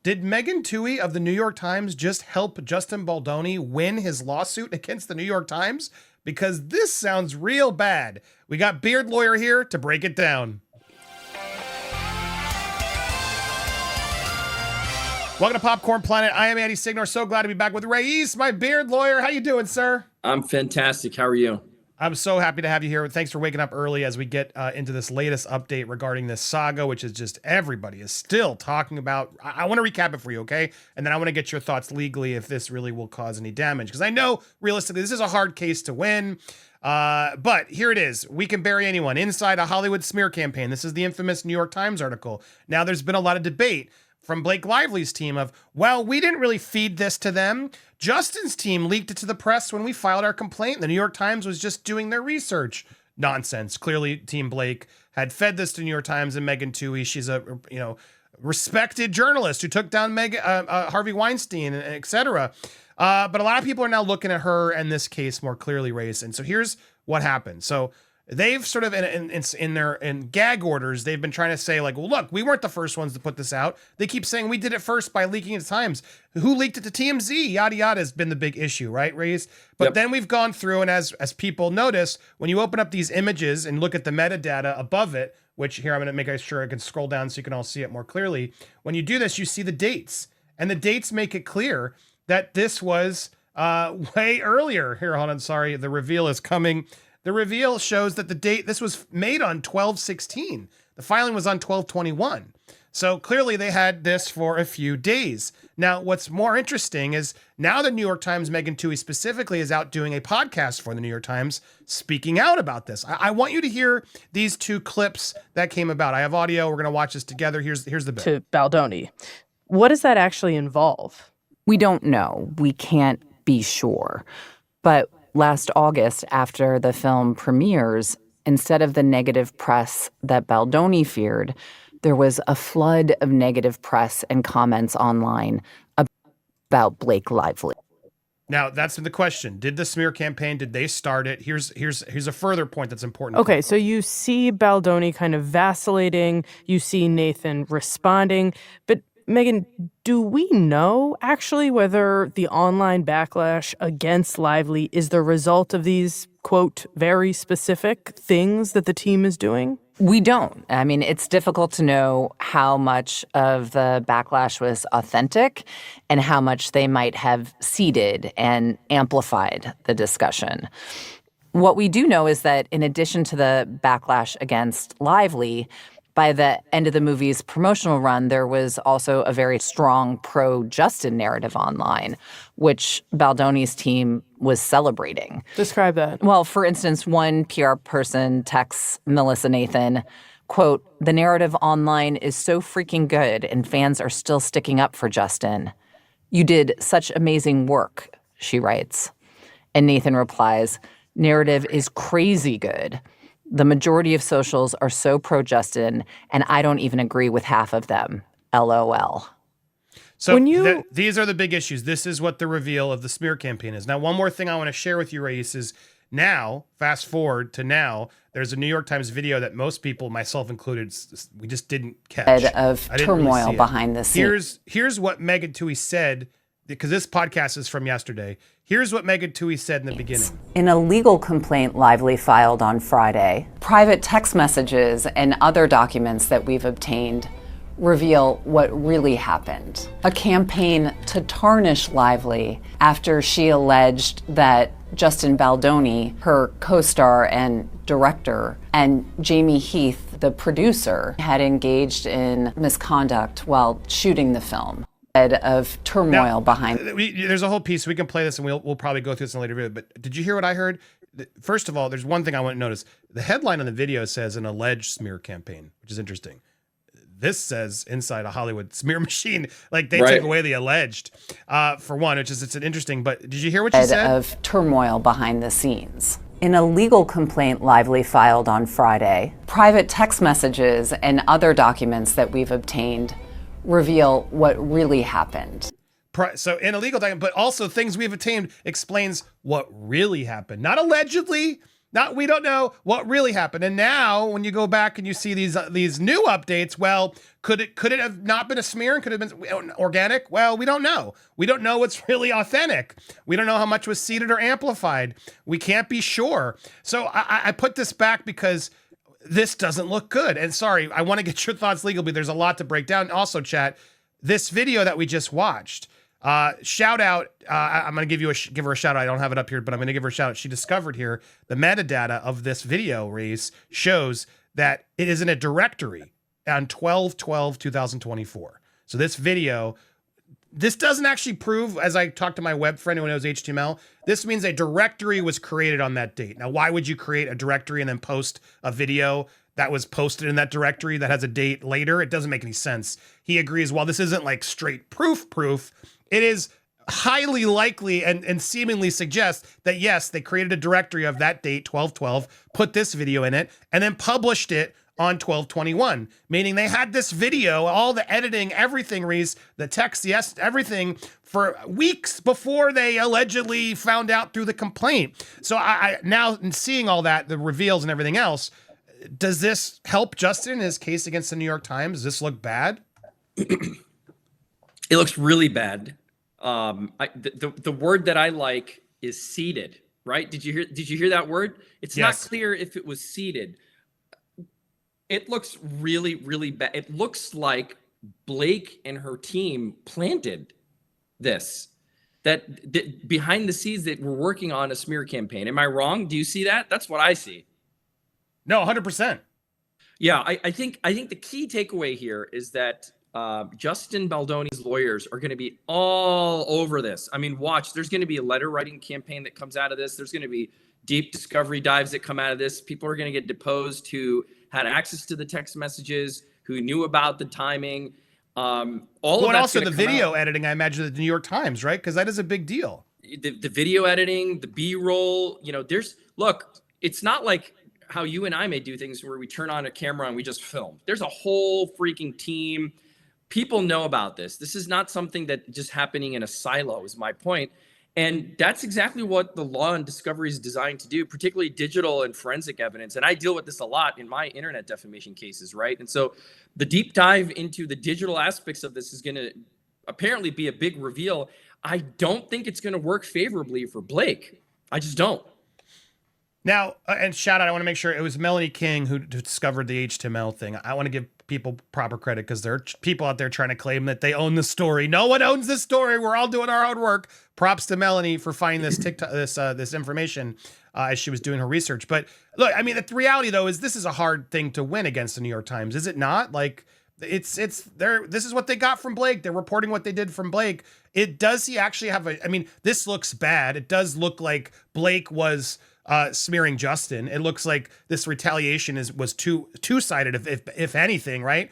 Did Meghan Twohey of the New York Times just help Justin Baldoni win his lawsuit against the New York Times? Because this sounds real bad. We got Beard Lawyer here to break it down. Welcome to Popcorn Planet. I am Andy Signore. So glad to be back with Reyes, my beard lawyer. How you doing, sir? I'm fantastic. How are you? I'm so happy to have you here. Thanks for waking up early as we get into this latest update regarding this saga, which is just everybody is still talking about. I want to recap it for you, okay? And then I want to get your thoughts legally if this really will cause any damage. Because I know, realistically, this is a hard case to win. But here it is. We can bury anyone inside a Hollywood smear campaign. This is the infamous New York Times article. Now, there's been a lot of debate from Blake Lively's team of, well, we didn't really feed this to them. Justin's team leaked it to the press when we filed our complaint. The New York Times was just doing their research. Nonsense. Clearly, Team Blake had fed this to New York Times and Meghan Twohey. She's a respected journalist who took down Harvey Weinstein, et cetera. But a lot of people are now looking at her and this case more clearly, Reyes. And so here's what happened. So they've sort of in their gag orders, they've been trying to say like, well, look, we weren't the first ones to put this out. They keep saying we did it first by leaking it to Times. Who leaked it to TMZ? Yada, yada has been the big issue, right, Reyes? But then we've gone through, and as people notice, when you open up these images and look at the metadata above it, which here I'm going to make sure I can scroll down so you can all see it more clearly. When you do this, you see the dates, and the dates make it clear that this was way earlier. Here, hold on, sorry, the reveal is coming. The reveal shows that the date, this was made on 12/16. The filing was on 12/21. So clearly they had this for a few days. Now, what's more interesting is now the New York Times, Meghan Twohey specifically, is out doing a podcast for the New York Times speaking out about this. I want you to hear these two clips that came about. I have audio. We're going to watch this together. Here's the bit. To Baldoni. What does that actually involve? We don't know. We can't be sure. But last August, after the film premieres, instead of the negative press that Baldoni feared, there was a flood of negative press and comments online about Blake Lively. Now, that's the question. Did the smear campaign, did they start it? Here's a further point that's important. Okay, so you see Baldoni kind of vacillating. You see Nathan responding. But Meghan, do we know actually whether the online backlash against Lively is the result of these, quote, very specific things that the team is doing? We don't. I mean, it's difficult to know how much of the backlash was authentic and how much they might have seeded and amplified the discussion. What we do know is that in addition to the backlash against Lively, by the end of the movie's promotional run, there was also a very strong pro-Justin narrative online, which Baldoni's team was celebrating. Describe that. Well, for instance, one PR person texts Melissa Nathan, quote, "The narrative online is so freaking good and fans are still sticking up for Justin. You did such amazing work," she writes. And Nathan replies, "Narrative is crazy good. The majority of socials are so pro-Justin, and I don't even agree with half of them. LOL." So these are the big issues. This is what the reveal of the smear campaign is. Now, one more thing I want to share with you, Reyes, is now, fast forward to now, there's a New York Times video that most people, myself included, we just didn't catch. Of turmoil behind the scenes. Here's what Meghan Twohey said, because this podcast is from yesterday. Here's what Meghan Twohey said in the beginning. In a legal complaint Lively filed on Friday, private text messages and other documents that we've obtained reveal what really happened. A campaign to tarnish Lively after she alleged that Justin Baldoni, her co-star and director, and Jamie Heath, the producer, had engaged in misconduct while shooting the film. Of turmoil behind. There's a whole piece. We can play this and we'll probably go through this in a later video. But did you hear what I heard? First of all, there's one thing I want to notice. The headline on the video says an alleged smear campaign, which is interesting. This says inside a Hollywood smear machine. Like they took away the alleged, for one, which is it's an interesting. But did you hear what she said? Of turmoil behind the scenes. In a legal complaint Lively filed on Friday, private text messages and other documents that we've obtained reveal what really happened. So in a legal document, but also things we've obtained explains what really happened. Not allegedly, We don't know what really happened. And now when you go back and you see these new updates, well, could it have not been a smear and could have been organic? Well, we don't know. We don't know what's really authentic. We don't know how much was seeded or amplified. We can't be sure. So I put this back because this doesn't look good. And sorry, I want to get your thoughts legally. There's a lot to break down. Also, chat, this video that we just watched, shout out, I'm going to give her a shout out. I don't have it up here, but I'm going to give her a shout out. She discovered here the metadata of this video race shows that it is in a directory on 12/12/2024. So this video, this doesn't actually prove, as I talked to my web friend who knows HTML, this means a directory was created on that date. Now, why would you create a directory and then post a video that was posted in that directory that has a date later? It doesn't make any sense. He agrees, while this isn't like straight proof, it is highly likely and seemingly suggests that, yes, they created a directory of that date, 12/12, put this video in it, and then published it on 12/21, meaning they had this video, all the editing, everything, Reese, the text, yes, everything, for weeks before they allegedly found out through the complaint. So I now seeing all that, the reveals and everything else, does this help Justin in his case against the New York Times? Does this look bad? It looks really bad. The word that I like is seeded, right? Did you hear that word? It's Yes. not clear if it was seeded. It looks really, really bad. It looks like Blake and her team planted this, that behind the scenes that we're working on a smear campaign. Am I wrong? Do you see that? That's what I see. No, 100%. Yeah, I think the key takeaway here is that Justin Baldoni's lawyers are going to be all over this. I mean, watch, there's going to be a letter writing campaign that comes out of this. There's going to be deep discovery dives that come out of this. People are going to get deposed who had access to the text messages, who knew about the timing. And also the video editing, I imagine, at the New York Times, right? Because that is a big deal. The video editing, the B-roll, look, it's not like how you and I may do things where we turn on a camera and we just film. There's a whole freaking team. People know about this. This is not something that just happening in a silo, is my point. And that's exactly what the law and discovery is designed to do, particularly digital and forensic evidence. And I deal with this a lot in my internet defamation cases, right? And so the deep dive into the digital aspects of this is going to apparently be a big reveal. I don't think it's going to work favorably for Blake. I just don't. Now, and shout out, I want to make sure it was Melanie King who discovered the HTML thing. I want to give people proper credit because there are people out there trying to claim that they own the story. No one owns this story. We're all doing our hard work. Props to Melanie for finding this TikTok, this information as she was doing her research. But look, I mean, the reality though is this is a hard thing to win against the New York Times, is it not? Like, it's there. This is what they got from Blake. They're reporting what they did from Blake. Does he actually have I mean, this looks bad. It does look like Blake was smearing Justin. It looks like this retaliation was two-sided, if anything, right?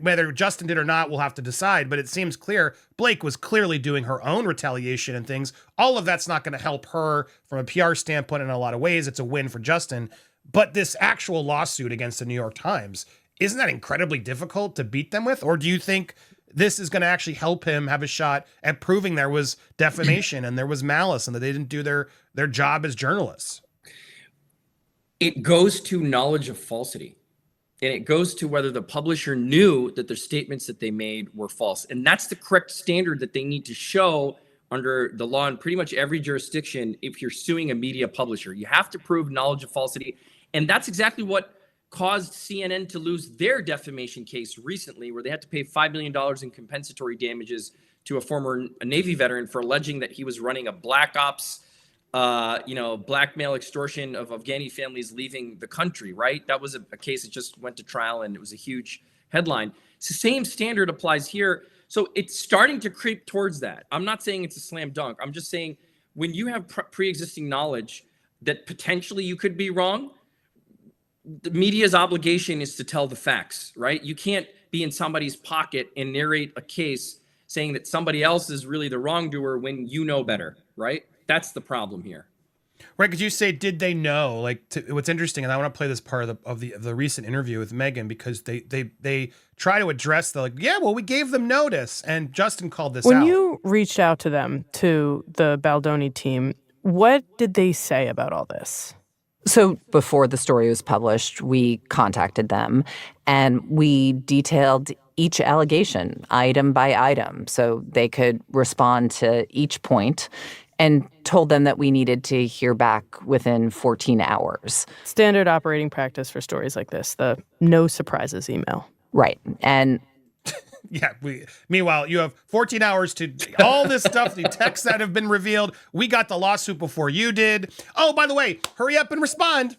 Whether Justin did or not, we'll have to decide, but it seems clear Blake was clearly doing her own retaliation and things. All of that's not going to help her from a PR standpoint in a lot of ways. It's a win for Justin, but this actual lawsuit against the New York Times, isn't that incredibly difficult to beat them with? Or do you think this is going to actually help him have a shot at proving there was defamation and there was malice and that they didn't do their job as journalists? It goes to knowledge of falsity. And it goes to whether the publisher knew that the statements that they made were false. And that's the correct standard that they need to show under the law in pretty much every jurisdiction if you're suing a media publisher. You have to prove knowledge of falsity. And that's exactly what caused CNN to lose their defamation case recently, where they had to pay $5 million in compensatory damages to a former Navy veteran for alleging that he was running a black ops blackmail extortion of Afghani families leaving the country, right? That was a case that just went to trial and it was a huge headline. It's the same standard applies here. So it's starting to creep towards that. I'm not saying it's a slam dunk. I'm just saying when you have pre-existing knowledge that potentially you could be wrong, the media's obligation is to tell the facts, right? You can't be in somebody's pocket and narrate a case saying that somebody else is really the wrongdoer when you know better, right? That's the problem here. Right, because you say, did they know? What's interesting, and I want to play this part of the recent interview with Meghan, because they try to address we gave them notice, and Justin called this out. When you reached out to them, to the Baldoni team, what did they say about all this? So before the story was published, we contacted them and we detailed each allegation item by item so they could respond to each point, and told them that we needed to hear back within 14 hours. Standard operating practice for stories like this, the no surprises email. Right. And yeah, meanwhile, you have 14 hours to all this stuff, the texts that have been revealed. We got the lawsuit before you did. Oh, by the way, hurry up and respond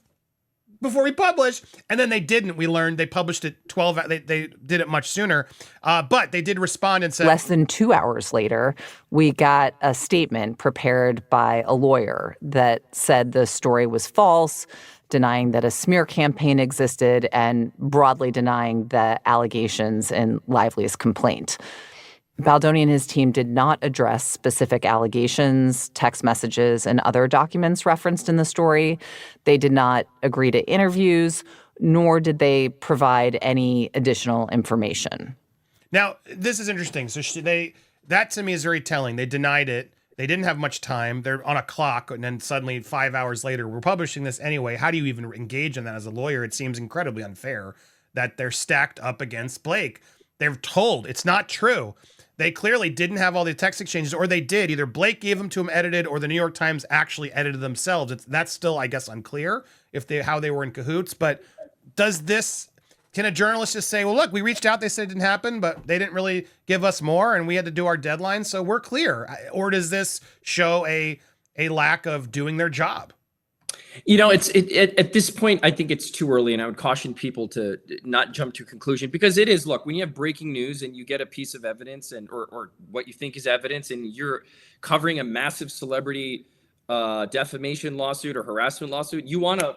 before we publish. And then they didn't. We learned they published it 12. They did it much sooner. But they did respond and said less than 2 hours later, we got a statement prepared by a lawyer that said the story was false, denying that a smear campaign existed, and broadly denying the allegations in Lively's complaint. Baldoni and his team did not address specific allegations, text messages, and other documents referenced in the story. They did not agree to interviews, nor did they provide any additional information. Now, this is interesting. So that to me is very telling. They denied it. They didn't have much time. They're on a clock, and then suddenly 5 hours later, we're publishing this anyway. How do you even engage in that as a lawyer? It seems incredibly unfair that they're stacked up against Blake. They're told it's not true. They clearly didn't have all the text exchanges, or they did. Either Blake gave them to him edited, or the New York Times actually edited themselves. That's still, I guess, unclear how they were in cahoots. But can a journalist just say, well, look, we reached out, they said it didn't happen, but they didn't really give us more, and we had to do our deadline, so we're clear? Or does this show a lack of doing their job? At this point, I think it's too early, and I would caution people to not jump to a conclusion, because it is, look, when you have breaking news and you get a piece of evidence or what you think is evidence, and you're covering a massive celebrity defamation lawsuit or harassment lawsuit, you want to,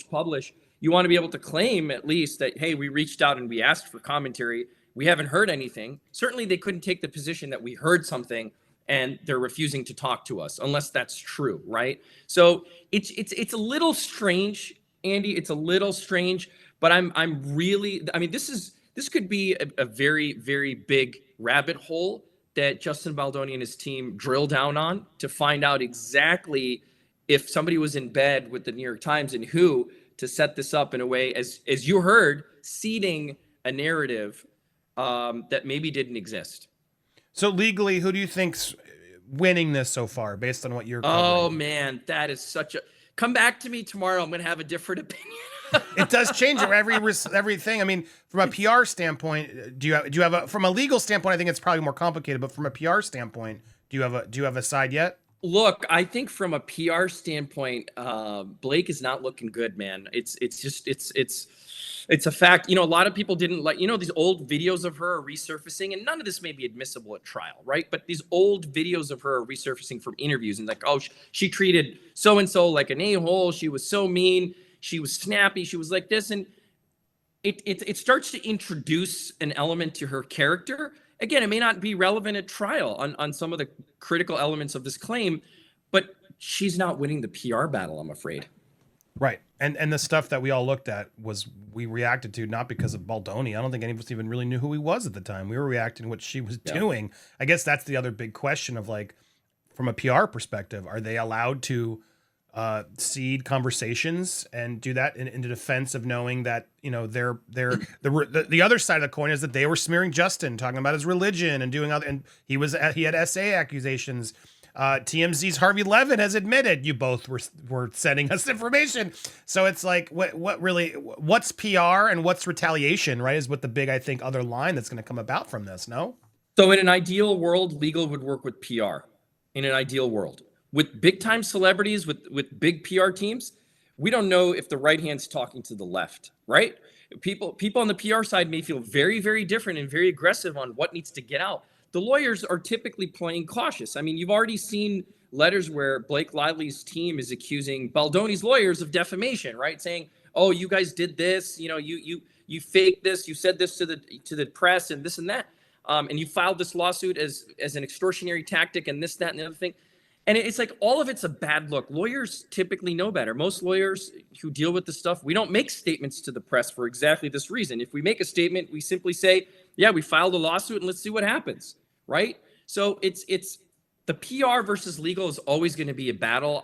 publish. You want to be able to claim at least that, hey, we reached out and we asked for commentary. We haven't heard anything. Certainly, they couldn't take the position that we heard something and they're refusing to talk to us unless that's true, right? So it's a little strange, Andy. It's a little strange, but this could be a very, very big rabbit hole that Justin Baldoni and his team drill down on to find out exactly if somebody was in bed with the New York Times and who, to set this up in a way, as you heard, seeding a narrative that maybe didn't exist. So legally, who do you think's winning this so far, based on what you're covering? Oh man, that is such a. Come back to me tomorrow. I'm going to have a different opinion. It does change everything. I mean, from a PR standpoint, do you have from a legal standpoint? I think it's probably more complicated, but from a PR standpoint, do you have a side yet? Look, I think from a PR standpoint, Blake is not looking good, man. It's a fact. A lot of people didn't like, these old videos of her are resurfacing, and none of this may be admissible at trial, right? But these old videos of her are resurfacing from interviews, and like, oh, she treated so-and-so like an a-hole. She was so mean. She was snappy. She was like this. And it starts to introduce an element to her character. Again, it may not be relevant at trial on some of the critical elements of this claim, but she's not winning the PR battle, I'm afraid. Right. And the stuff that we all looked at we reacted to not because of Baldoni. I don't think any of us even really knew who he was at the time. We were reacting to what she was doing. I guess that's the other big question of, like, from a PR perspective, are they allowed to seed conversations and do that in defense of knowing that, the other side of the coin is that they were smearing Justin, talking about his religion and doing other, and he had SA accusations. TMZ's Harvey Levin has admitted you both were sending us information. So it's like, what's PR and what's retaliation, right? Is what the big, I think, other line that's going to come about from this. No. So in an ideal world, legal would work with PR. In an ideal world, with big time celebrities, with big PR teams, we don't know if the right hand's talking to the left, right? People on the PR side may feel very, very different and very aggressive on what needs to get out. The lawyers are typically playing cautious. I mean, you've already seen letters where Blake Lively's team is accusing Baldoni's lawyers of defamation, right? Saying, "Oh, you guys did this. You faked this. You said this to the press and this and that, and you filed this lawsuit as an extortionary tactic and this, that, and the other thing." And it's like all of it's a bad look. Lawyers typically know better. Most lawyers who deal with this stuff, we don't make statements to the press for exactly this reason. If we make a statement, we simply say, "Yeah, we filed a lawsuit and let's see what happens." Right? So it's the PR versus legal is always going to be a battle.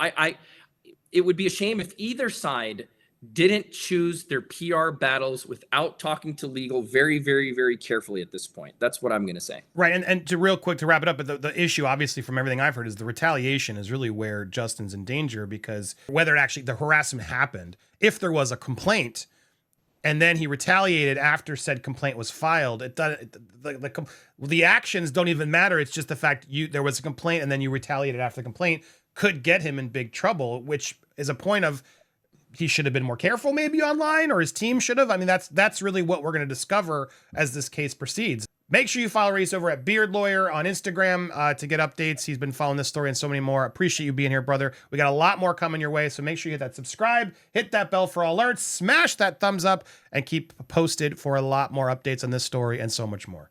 it would be a shame if either side didn't choose their PR battles without talking to legal very, very, very carefully at this point. That's what I'm going to say. Right. And to real quick to wrap it up, but the issue, obviously, from everything I've heard, is the retaliation is really where Justin's in danger, because whether it actually the harassment happened, if there was a complaint and then he retaliated after said complaint was filed, the actions don't even matter. It's just the fact there was a complaint and then you retaliated after the complaint could get him in big trouble, which is a point of he should have been more careful maybe online, or his team should have. I mean, that's really what we're going to discover as this case proceeds. Make sure you follow Reese over at Beard Lawyer on Instagram to get updates. He's been following this story and so many more. Appreciate you being here, brother. We got a lot more coming your way, so make sure you hit that subscribe, hit that bell for alerts, smash that thumbs up, and keep posted for a lot more updates on this story and so much more.